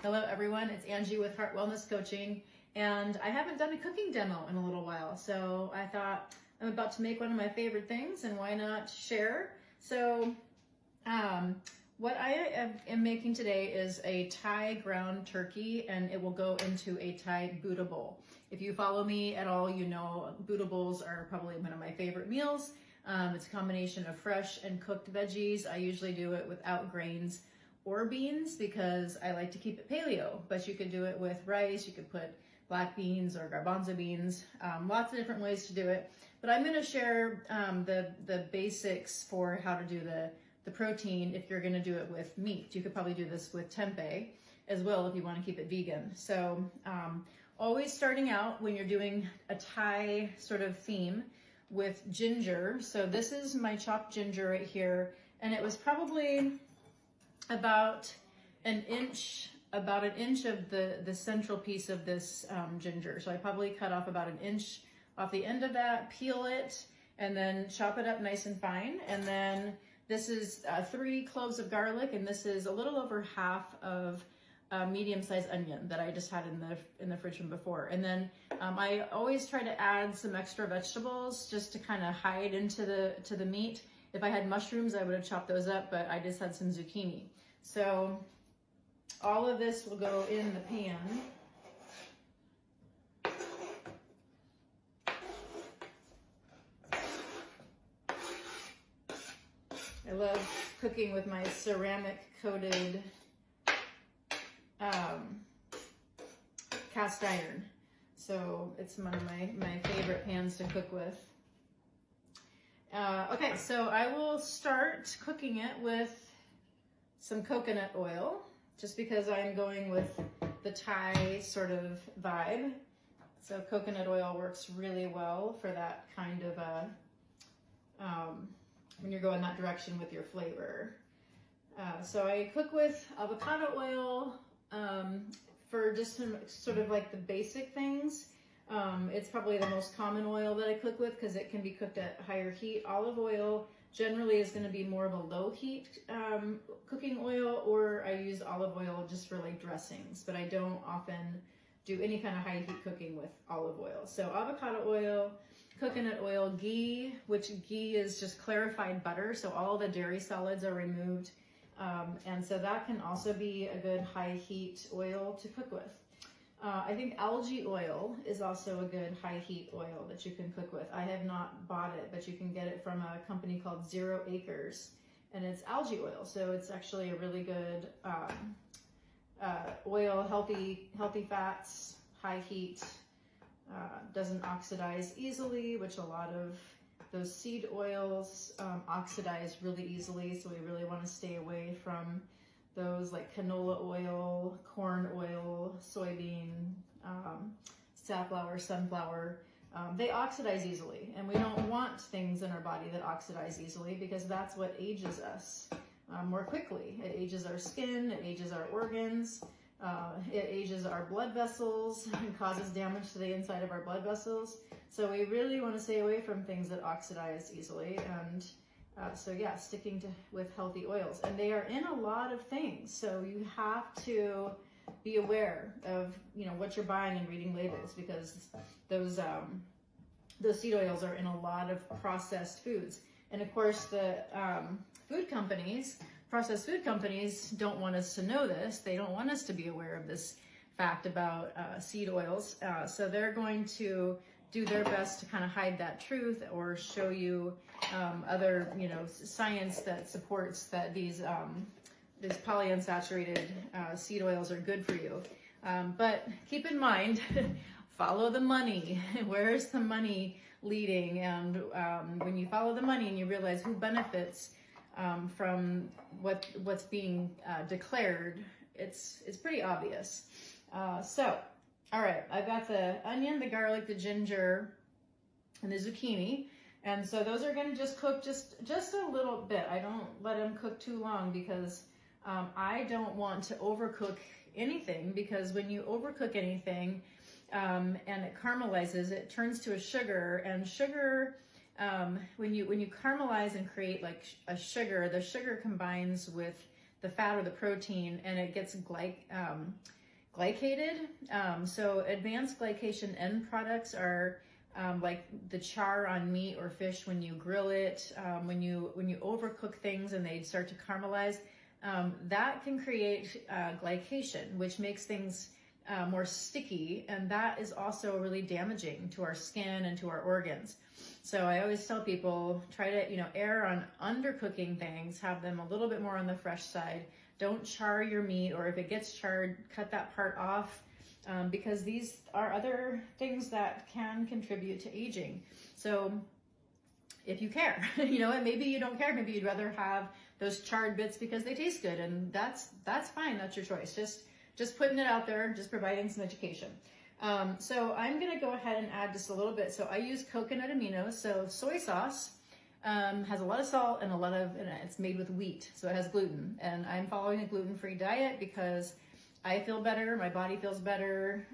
Hello everyone, it's Angie with Heart Wellness Coaching, and I haven't done a cooking demo in a little while, so I thought I'm about to make one of my favorite things, and why not share? So what I am making today is a Thai ground turkey, and it will go into a Thai Buddha bowl. If you follow me at all, you know Buddha bowls are probably one of my favorite meals. It's a combination of fresh and cooked veggies. I usually do it without grains or beans because I like to keep it paleo, but you could do it with rice, you could put black beans or garbanzo beans, lots of different ways to do it. But I'm gonna share the basics for how to do the protein if you're gonna do it with meat. You could probably do this with tempeh as well if you wanna keep it vegan. So always starting out when you're doing a Thai sort of theme with ginger. So this is my chopped ginger right here, and it was probably about an inch of the central piece of this ginger. So I probably cut off about an inch off the end of that, peel it, and then chop it up nice and fine. And then this is 3 cloves of garlic, and this is a little over half of a medium-sized onion that I just had in the fridge from before. And then I always try to add some extra vegetables just to kind of hide into the meat. If I had mushrooms, I would have chopped those up, but I just had some zucchini. So all of this will go in the pan. I love cooking with my ceramic coated cast iron. So it's one of my favorite pans to cook with. Okay, so I will start cooking it with some coconut oil, just because I'm going with the Thai sort of vibe. So coconut oil works really well for that kind of when you're going that direction with your flavor. So I cook with avocado oil for just some sort of like the basic things. It's probably the most common oil that I cook with because it can be cooked at higher heat. Olive oil generally is going to be more of a low heat cooking oil, or I use olive oil just for like dressings, but I don't often do any kind of high heat cooking with olive oil. So avocado oil, coconut oil, ghee, which ghee is just clarified butter, so all the dairy solids are removed. And so that can also be a good high heat oil to cook with. I think algae oil is also a good high heat oil that you can cook with. I have not bought it, but you can get it from a company called Zero Acres, and it's algae oil. So it's actually a really good oil, healthy fats, high heat, doesn't oxidize easily, which a lot of those seed oils oxidize really easily. So we really want to stay away from those like canola oil, corn oil, soybean, safflower, sunflower. They oxidize easily, and we don't want things in our body that oxidize easily because that's what ages us more quickly. It ages our skin, it ages our organs, it ages our blood vessels and causes damage to the inside of our blood vessels. So we really want to stay away from things that oxidize easily, and so yeah, sticking with healthy oils. And they are in a lot of things, so you have to be aware of what you're buying and reading labels, because those seed oils are in a lot of processed foods. And of course the processed food companies don't want us to know this. They don't want us to be aware of this fact about seed oils. So they're going to do their best to kind of hide that truth, or show you other science that supports that these polyunsaturated seed oils are good for you. But keep in mind, follow the money. Where is the money leading? And when you follow the money and you realize who benefits from what's being declared, it's pretty obvious. All right, I've got the onion, the garlic, the ginger, and the zucchini. And so those are gonna just cook just a little bit. I don't let them cook too long because I don't want to overcook anything, because when you overcook anything and it caramelizes, it turns to a sugar, and sugar, when you caramelize and create like a sugar, the sugar combines with the fat or the protein, and it gets glycated. So advanced glycation end products are like the char on meat or fish when you grill it, when you overcook things and they start to caramelize. That can create glycation, which makes things more sticky, and that is also really damaging to our skin and to our organs. So I always tell people, try to err on undercooking things, have them a little bit more on the fresh side. Don't char your meat, or if it gets charred, cut that part off, because these are other things that can contribute to aging. So if you care, and maybe you don't care, maybe you'd rather have those charred bits because they taste good, and that's fine. That's your choice. Just putting it out there, just providing some education. So I'm gonna go ahead and add just a little bit. So I use coconut aminos. So soy sauce has a lot of salt and it's made with wheat, so it has gluten. And I'm following a gluten-free diet because I feel better, my body feels better,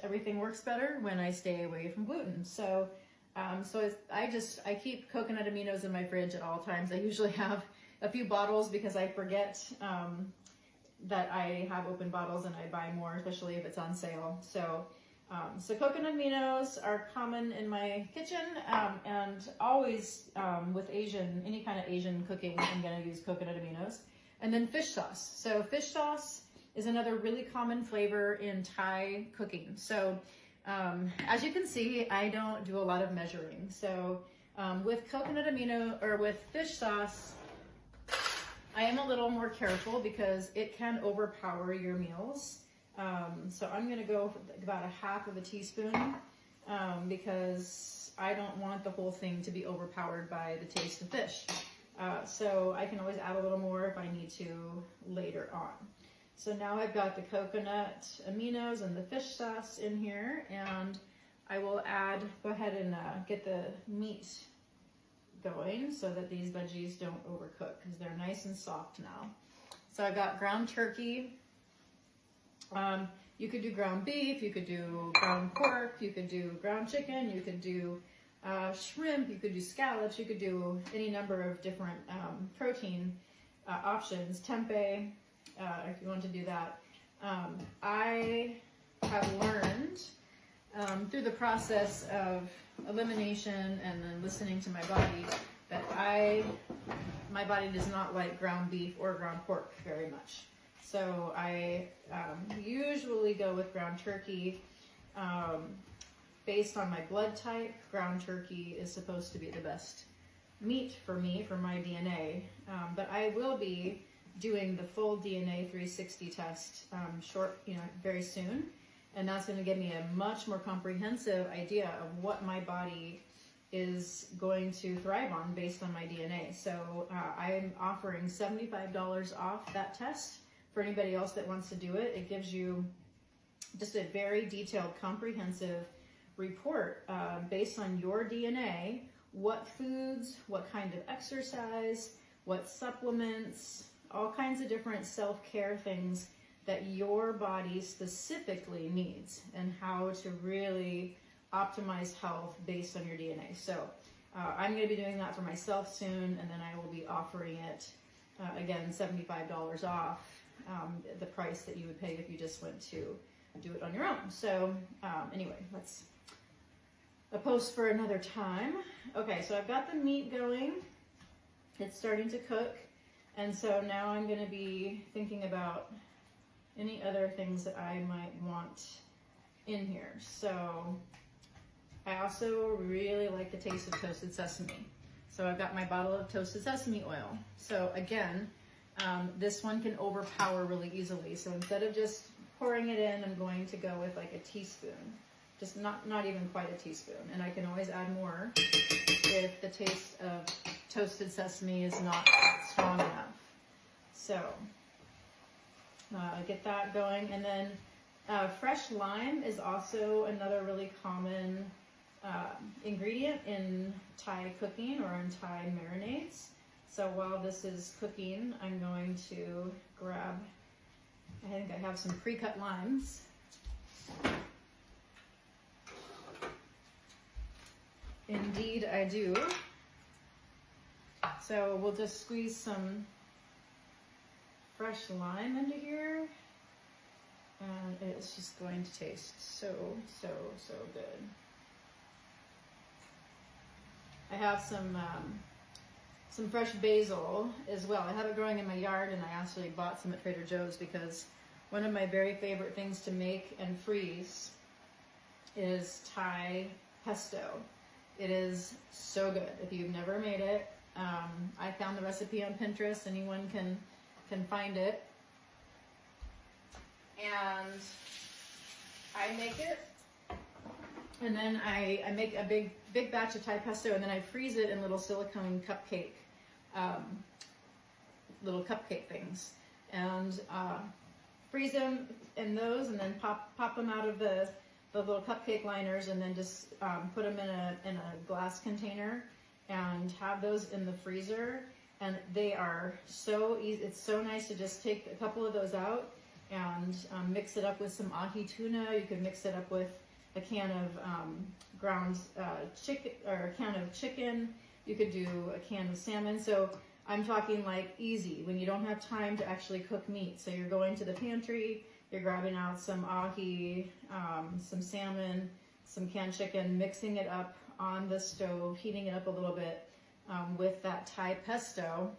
everything works better when I stay away from gluten. So I keep coconut aminos in my fridge at all times. I usually have a few bottles because I forget that I have open bottles and I buy more, especially if it's on sale. So coconut aminos are common in my kitchen, and always with any kind of Asian cooking, I'm gonna use coconut aminos. And then fish sauce. So fish sauce is another really common flavor in Thai cooking. So as you can see, I don't do a lot of measuring. So with coconut amino, or with fish sauce, I am a little more careful because it can overpower your meals. So I'm gonna go about a half of a teaspoon because I don't want the whole thing to be overpowered by the taste of fish. So I can always add a little more if I need to later on. So now I've got the coconut aminos and the fish sauce in here, and I will go ahead and get the meat going so that these veggies don't overcook because they're nice and soft now. So I've got ground turkey. You could do ground beef, you could do ground pork, you could do ground chicken, you could do shrimp, you could do scallops, you could do any number of different protein options. Tempeh, if you want to do that. I have learned through the process of elimination and then listening to my body that my body does not like ground beef or ground pork very much. So I usually go with ground turkey. Based on my blood type, ground turkey is supposed to be the best meat for me, for my DNA. But I will be doing the full DNA 360 test very soon. And that's going to give me a much more comprehensive idea of what my body is going to thrive on based on my DNA. So I'm offering $75 off that test for anybody else that wants to do it. It gives you just a very detailed, comprehensive report based on your DNA, what foods, what kind of exercise, what supplements, all kinds of different self-care things that your body specifically needs, and how to really optimize health based on your DNA. So I'm going to be doing that for myself soon, and then I will be offering it, again, $75 off the price that you would pay if you just went to do it on your own. So anyway, that's a post for another time. Okay, so I've got the meat going. It's starting to cook. And so now I'm going to be thinking about any other things that I might want in here. So I also really like the taste of toasted sesame. So I've got my bottle of toasted sesame oil. So again, this one can overpower really easily. So instead of just pouring it in, I'm going to go with like a teaspoon. Just not even quite a teaspoon. And I can always add more if the taste of toasted sesame is not strong enough. So get that going. And then fresh lime is also another really common ingredient in Thai cooking or in Thai marinades. So while this is cooking, I'm going to grab, I think I have some pre-cut limes. Indeed I do. So we'll just squeeze some fresh lime into here. And it's just going to taste so, so, so good. I have some fresh basil as well. I have it growing in my yard, and I actually bought some at Trader Joe's because one of my very favorite things to make and freeze is Thai pesto. It is so good. If you've never made it, I found the recipe on Pinterest. Anyone can find it. And I make it, and then I make a big batch of Thai pesto, and then I freeze it in little silicone cupcake things, and freeze them in those, and then pop them out of the little cupcake liners, and then just put them in a glass container and have those in the freezer. And they are so easy. It's so nice to just take a couple of those out and mix it up with some ahi tuna. You could mix it up with a can of ground chicken, or a can of chicken. You could do a can of salmon. So I'm talking like easy, when you don't have time to actually cook meat. So you're going to the pantry, you're grabbing out some ahi, some salmon, some canned chicken, mixing it up on the stove, heating it up a little bit with that Thai pesto,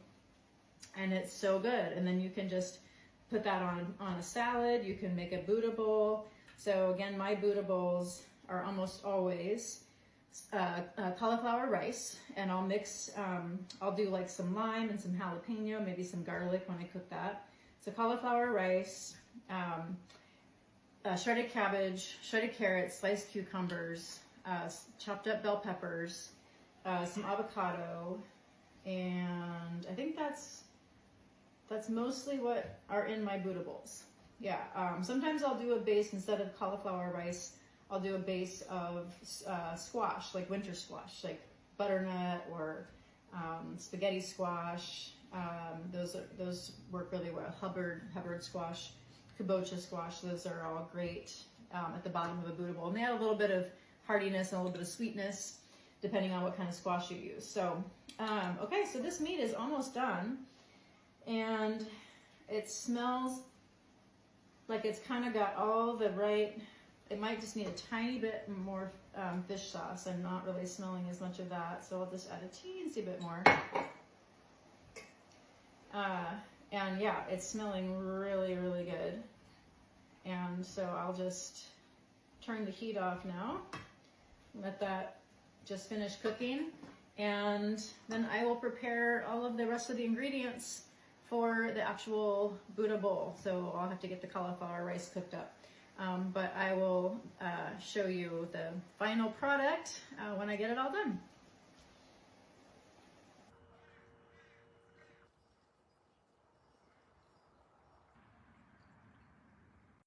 and it's so good. And then you can just put that on a salad. You can make a Buddha bowl. So again, my Buddha bowls are almost always cauliflower rice, and I'll mix, I'll do like some lime and some jalapeno, maybe some garlic when I cook that. So cauliflower rice, shredded cabbage, shredded carrots, sliced cucumbers, chopped up bell peppers, some avocado, and I think that's mostly what are in my Buddha bowls. Yeah, sometimes I'll do a base instead of cauliflower rice. I'll do a base of squash, like winter squash, like butternut or spaghetti squash. Those work really well. Hubbard squash, kabocha squash. Those are all great at the bottom of a Buddha bowl, and they add a little bit of hardiness and a little bit of sweetness, depending on what kind of squash you use. So, okay, so this meat is almost done, and it smells like it's kind of got all the right. It might just need a tiny bit more fish sauce. I'm not really smelling as much of that, so I'll just add a teensy bit more. And yeah, it's smelling really, really good. And so I'll just turn the heat off now. Let that just finish cooking. And then I will prepare all of the rest of the ingredients for the actual Buddha bowl. So I'll have to get the cauliflower rice cooked up. But I will show you the final product when I get it all done.